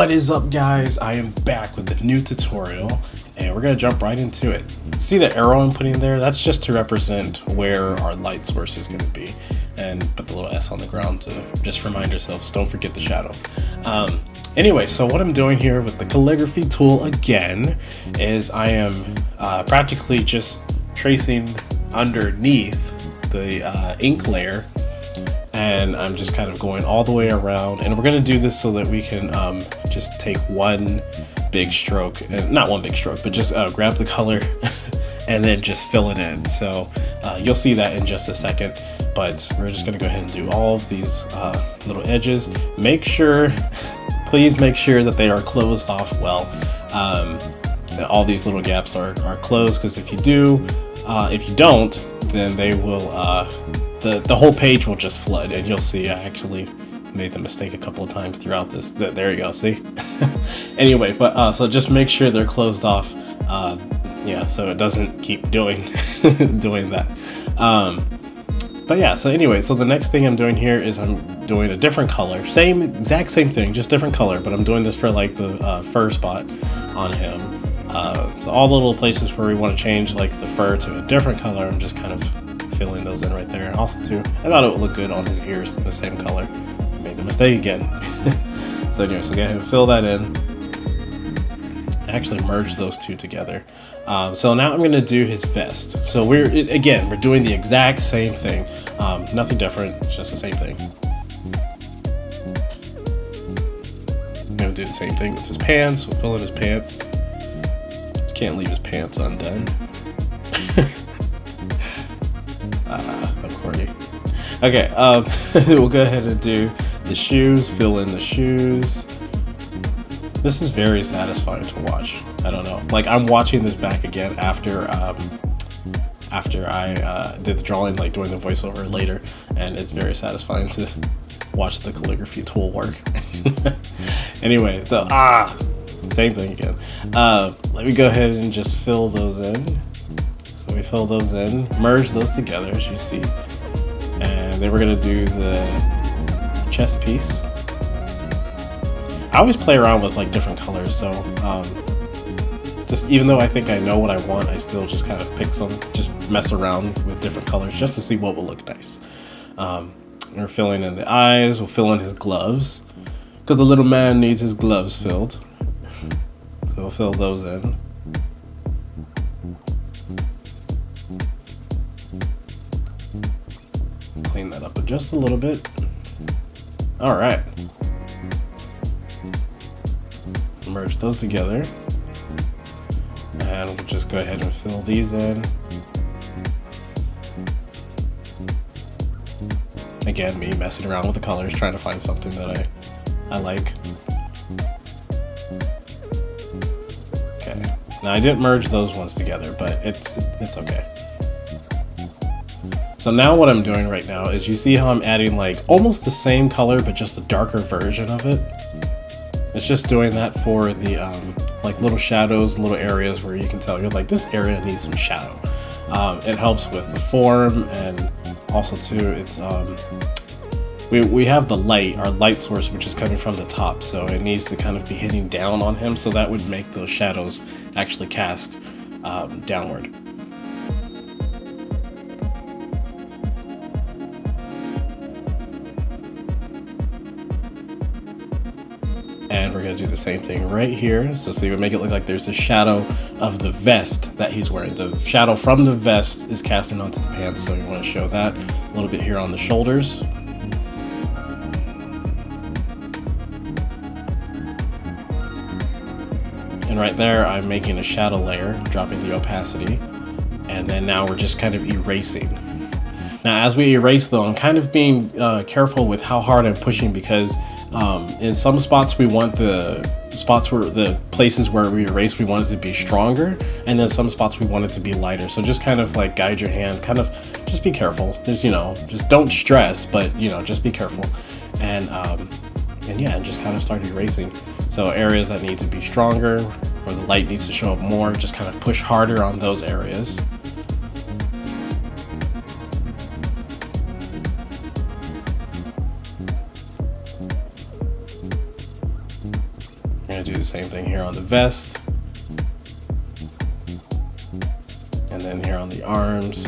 What is up, guys? I am back with a new tutorial and we're gonna jump right into it. See the arrow I'm putting there? That's just to represent where our light source is gonna be, and put the little S on the ground to just remind ourselves, don't forget the shadow. Anyway, so what I'm doing here with the calligraphy tool again is I am practically just tracing underneath the ink layer, and I'm just kind of going all the way around, and we're going to do this so that we can just take one big stroke, and not one big stroke, but just grab the color and then just fill it in. So you'll see that in just a second, but we're just going to go ahead and do all of these little edges. Make sure, please make sure that they are closed off well. That all these little gaps are closed, because if you don't, then they will the whole page will just flood, and you'll see I actually made the mistake a couple of times throughout this. There you go, see? Anyway, but so just make sure they're closed off, yeah, so it doesn't keep doing doing that. But yeah, so anyway, so the next thing I'm doing here is I'm doing a different color, exact same thing, just different color, but I'm doing this for like the fur spot on him. So all the little places where we want to change like the fur to a different color, I'm just kind of filling those in right there. And also too, I thought it would look good on his ears, the same color. I made the mistake again. So anyway, so go ahead and fill that in. Actually merge those two together. So now I'm going to do his vest. So we're doing the exact same thing. Nothing different, it's just the same thing. I'm going to do the same thing with his pants. We'll fill in his pants. Just can't leave his pants undone. I'm corny. Okay, we'll go ahead and do the shoes, fill in the shoes. This is very satisfying to watch. I don't know, like I'm watching this back again after I did the drawing, like doing the voiceover later, and it's very satisfying to watch the calligraphy tool work. Anyway, so same thing again. Let me go ahead and just fill those in. So we fill those in, merge those together as you see, and then we're gonna do the chest piece. I always play around with like different colors, so just even though I think I know what I want, I still just kind of pick some, just mess around with different colors just to see what will look nice. We're filling in the eyes, we'll fill in his gloves, because the little man needs his gloves filled. So we'll fill those in. Clean that up just a little bit. All right. Merge those together, and we'll just go ahead and fill these in. Again, me messing around with the colors, trying to find something that I like. Okay, now I didn't merge those ones together, but it's okay. So now what I'm doing right now is, you see how I'm adding like almost the same color but just a darker version of it. It's just doing that for the like little shadows, little areas where you can tell you're like, this area needs some shadow. It helps with the form, and also too, it's we have the light, our light source, which is coming from the top, so it needs to kind of be hitting down on him, so that would make those shadows actually cast downward. And we're going to do the same thing right here. So see, we make it look like there's a shadow of the vest that he's wearing. The shadow from the vest is casting onto the pants, so you want to show that a little bit here on the shoulders. And right there, I'm making a shadow layer, dropping the opacity. And then now we're just kind of erasing. Now, as we erase though, I'm kind of being careful with how hard I'm pushing, because in some spots we want the places where we erase, we want it to be stronger, and then some spots we want it to be lighter. So just kind of like guide your hand, kind of just be careful. Just, you know, just don't stress, but you know, just be careful. And yeah, and just kind of start erasing. So areas that need to be stronger, or the light needs to show up more, just kind of push harder on those areas. do the same thing here on the vest. And then here on the arms.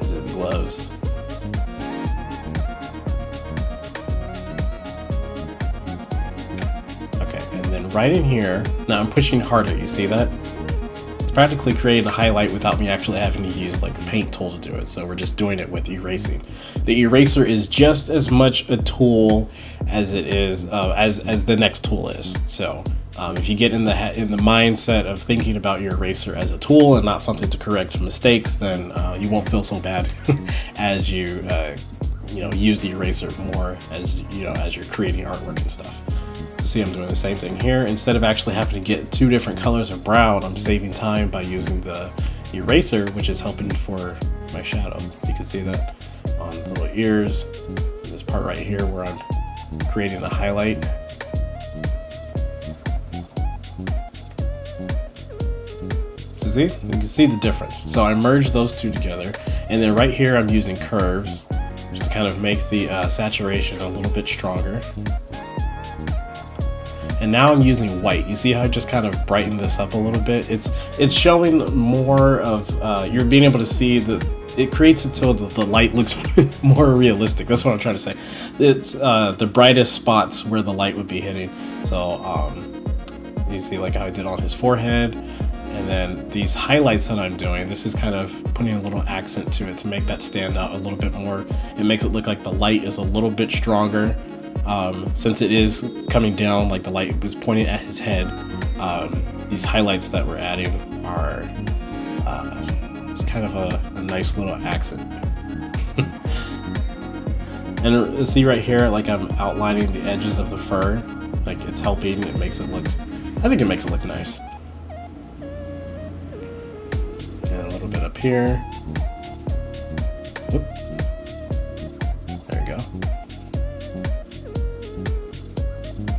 The gloves. Okay, and then right in here, now I'm pushing harder, you see that? It's practically creating a highlight without me actually having to use like the paint tool to do it, so we're just doing it with erasing. The eraser is just as much a tool as it is, as the next tool is. So if you get in the mindset of thinking about your eraser as a tool and not something to correct mistakes, then you won't feel so bad as you use the eraser more as as you're creating artwork and stuff. See, I'm doing the same thing here. Instead of actually having to get two different colors of brown, I'm saving time by using the eraser, which is helping for my shadow. So you can see that on the little ears, this part right here where I'm creating a highlight. So see, you can see the difference. So I merged those two together, and then right here I'm using curves just to kind of make the saturation a little bit stronger. And now I'm using white. You see how I just kind of brightened this up a little bit? It's showing more of, you're being able to see it creates it so the light looks more realistic. That's what I'm trying to say. It's the brightest spots where the light would be hitting. So you see like how I did on his forehead. And then these highlights that I'm doing, this is kind of putting a little accent to it to make that stand out a little bit more. It makes it look like the light is a little bit stronger. Since it is coming down, like the light was pointing at his head, these highlights that we're adding are kind of a nice little accent. And see right here, like I'm outlining the edges of the fur, like it's helping, it makes it look, I think it makes it look nice. And a little bit up here. Whoop. There you go.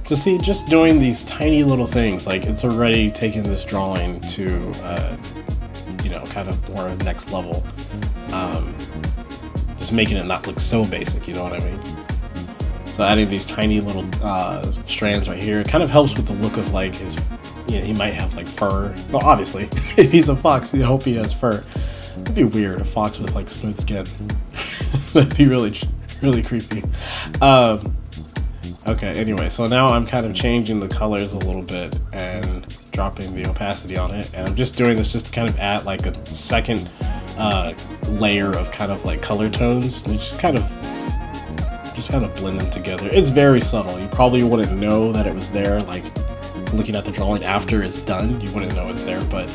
So see, just doing these tiny little things, like it's already taking this drawing to, kind of more next level. Just making it not look so basic, you know what I mean? So adding these tiny little strands right here, it kind of helps with the look of like his, he might have like fur. Well, obviously, if he's a fox, you hope he has fur. It'd be weird, a fox with like smooth skin. That'd be really, really creepy. Okay, anyway, so now I'm kind of changing the colors a little bit and dropping the opacity on it, and I'm just doing this just to kind of add like a second layer of kind of like color tones, and just kind of blend them together. It's very subtle. You probably wouldn't know that it was there, like looking at the drawing after it's done, you wouldn't know it's there, but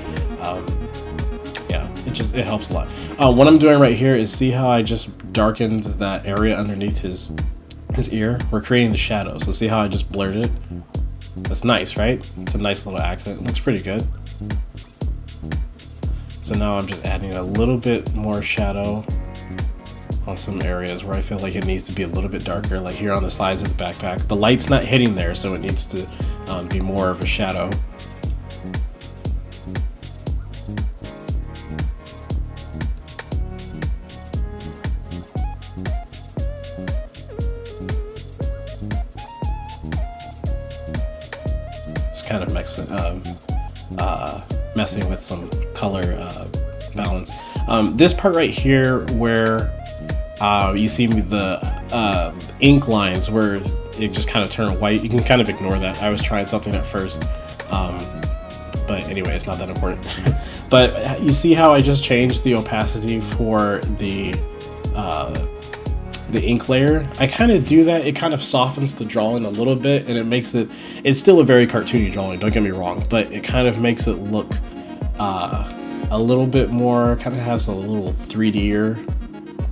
yeah, it helps a lot. What I'm doing right here is see how I just darkened that area underneath his ear? We're creating the shadow, so see how I just blurred it? That's nice, right? It's a nice little accent. It looks pretty good. So now I'm just adding a little bit more shadow on some areas where I feel like it needs to be a little bit darker, like here on the sides of the backpack. The light's not hitting there, so it needs to be more of a shadow. Kind of messing with some color balance. This part right here where you see the ink lines where it just kind of turned white, you can kind of ignore that. I was trying something at first, but anyway, it's not that important. But you see how I just changed the opacity for the ink layer? I kind of do that. It kind of softens the drawing a little bit, and it makes it, it's still a very cartoony drawing, don't get me wrong, but it kind of makes it look a little bit more, kind of has a little 3D,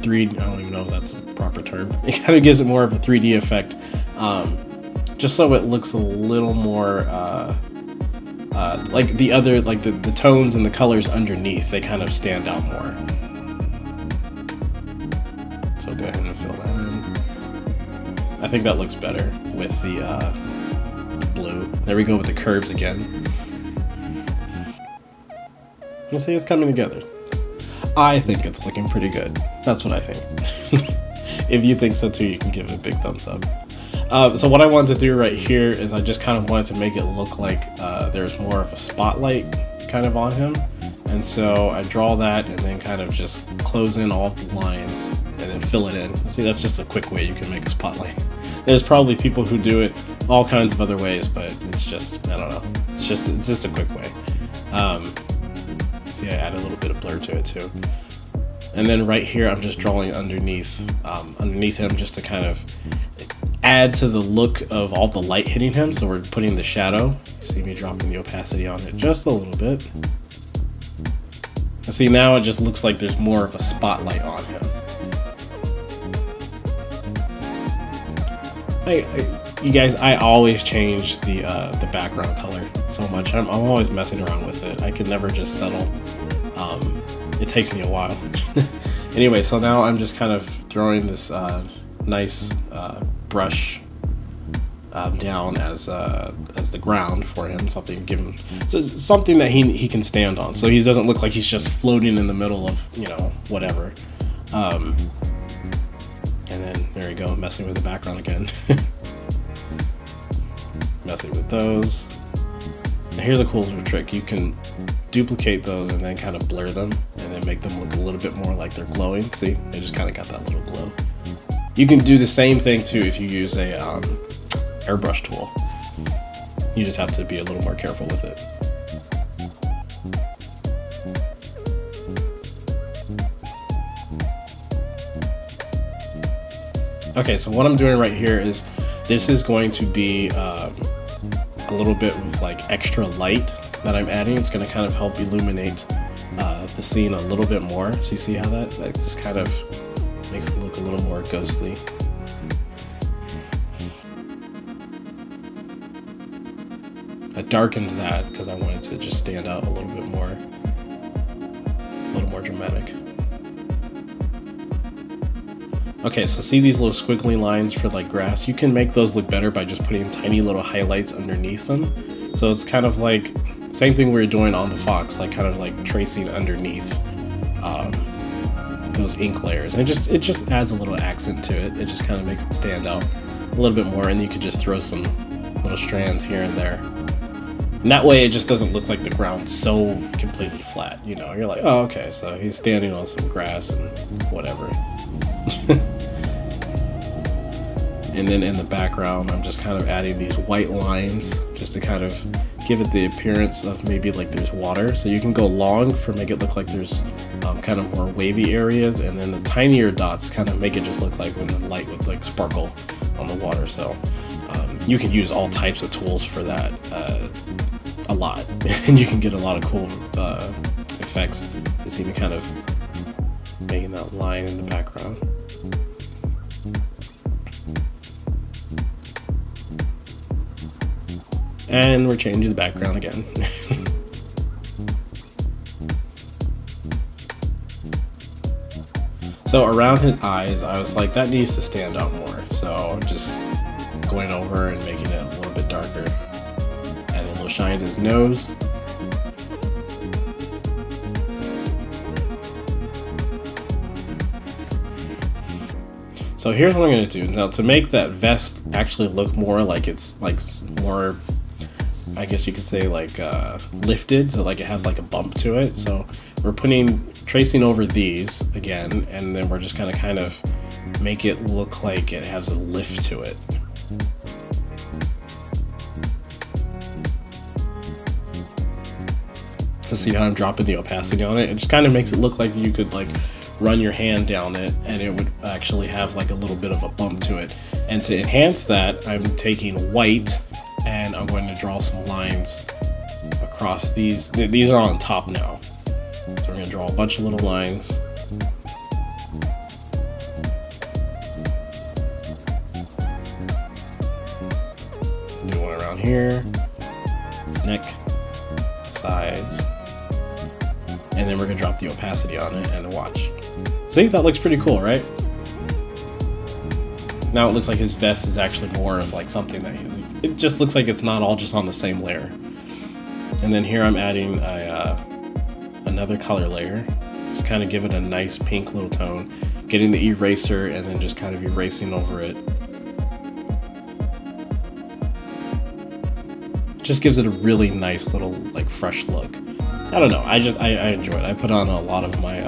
I don't even know if that's a proper term. It kind of gives it more of a 3D effect, just so it looks a little more like the other, like the tones and the colors underneath, they kind of stand out more. So go ahead and fill that in. I think that looks better with the blue. There we go with the curves again. You see, it's coming together. I think it's looking pretty good. That's what I think. If you think so too, you can give it a big thumbs up. So what I wanted to do right here is I just kind of wanted to make it look like there's more of a spotlight kind of on him. And so I draw that and then kind of just close in all the lines and then fill it in. See, that's just a quick way you can make a spotlight. There's probably people who do it all kinds of other ways, but it's just, I don't know. It's just a quick way. See, I add a little bit of blur to it too. And then right here, I'm just drawing underneath him just to kind of add to the look of all the light hitting him. So we're putting the shadow. See me dropping the opacity on it just a little bit. And see, now it just looks like there's more of a spotlight on him. You guys, I always change the background color so much. I'm always messing around with it. I can never just settle. It takes me a while. Anyway, so now I'm just kind of throwing this nice brush down as the ground for him, something something that he can stand on, so he doesn't look like he's just floating in the middle of, you know, whatever. And then there we go, messing with the background again. Messing with those. Now here's a cool little trick. You can duplicate those and then kind of blur them and then make them look a little bit more like they're glowing. See, they just kind of got that little glow. You can do the same thing too if you use a airbrush tool. You just have to be a little more careful with it. Okay, so what I'm doing right here is this is going to be a little bit of like extra light that I'm adding. It's going to kind of help illuminate the scene a little bit more. So you see how that just kind of makes it look a little more ghostly. I darkened that because I wanted to just stand out a little bit more, a little more dramatic. Okay, so see these little squiggly lines for like grass? You can make those look better by just putting tiny little highlights underneath them. So it's kind of like, same thing we were doing on the fox, like kind of like tracing underneath those ink layers. And it just adds a little accent to it. It just kind of makes it stand out a little bit more, and you could just throw some little strands here and there. And that way it just doesn't look like the ground's so completely flat, you know? You're like, oh, okay, so he's standing on some grass and whatever. And then in the background, I'm just kind of adding these white lines just to kind of give it the appearance of maybe like there's water. So you can go long for make it look like there's kind of more wavy areas, and then the tinier dots kind of make it just look like when the light would like sparkle on the water. So you can use all types of tools for that a lot, and you can get a lot of cool effects. You see me kind of making that line in the background. And we're changing the background again. So around his eyes, I was like, that needs to stand out more. So I'm just going over and making it a little bit darker. Adding a little shine to his nose. So here's what I'm going to do. Now, to make that vest actually look more like it's like more, I guess you could say like lifted, so like it has like a bump to it. So we're tracing over these again, and then we're just going to kind of make it look like it has a lift to it. See how I'm dropping the opacity on it? It just kind of makes it look like you could like run your hand down it and it would actually have like a little bit of a bump to it. And to enhance that, I'm taking white and I'm going to draw some lines across these. These are on top now. So we're going to draw a bunch of little lines. Do one around here, his neck, sides, and then we're going to drop the opacity on it and watch. See, that looks pretty cool, right? Now it looks like his vest is actually more of like something that it just looks like it's not all just on the same layer. And then here I'm adding another color layer. Just kind of give it a nice pink little tone. Getting the eraser and then just kind of erasing over it. Just gives it a really nice little like fresh look. I don't know. I enjoy it. I put on a lot of my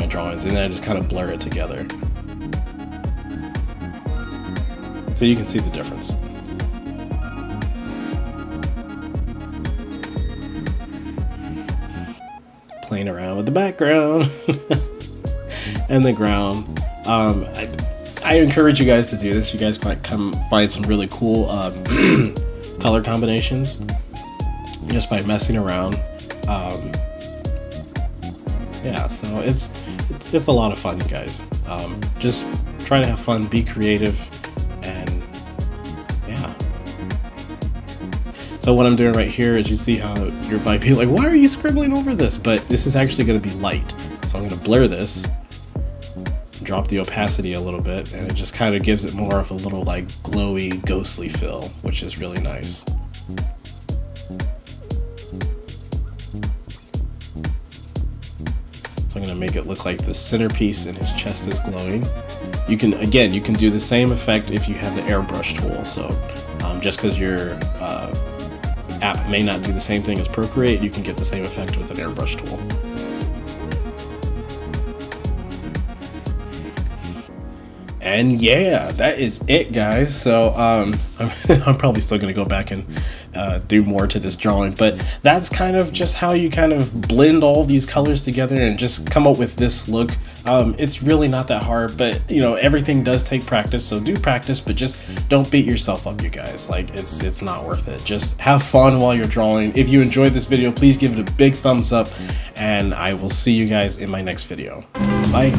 drawings and then I just kind of blur it together. So you can see the difference. Playing around with the background and the ground. I encourage you guys to do this. You guys might come find some really cool color combinations just by messing around. Yeah, so it's a lot of fun, you guys. Just try to have fun, be creative, and yeah. So what I'm doing right here is, you see how you might be like, why are you scribbling over this? But this is actually going to be light. So I'm going to blur this, drop the opacity a little bit, and it just kind of gives it more of a little like glowy, ghostly feel, which is really nice. So I'm going to make it look like the centerpiece in his chest is glowing. You can do the same effect if you have the airbrush tool. So just because your app may not do the same thing as Procreate, you can get the same effect with an airbrush tool. And yeah, that is it, guys. So I'm probably still gonna go back and do more to this drawing, but that's kind of just how you kind of blend all these colors together and just come up with this look. It's really not that hard, but you know, everything does take practice, so do practice, but just don't beat yourself up, you guys. Like, it's not worth it. Just have fun while you're drawing. If you enjoyed this video, please give it a big thumbs up, and I will see you guys in my next video. Bye.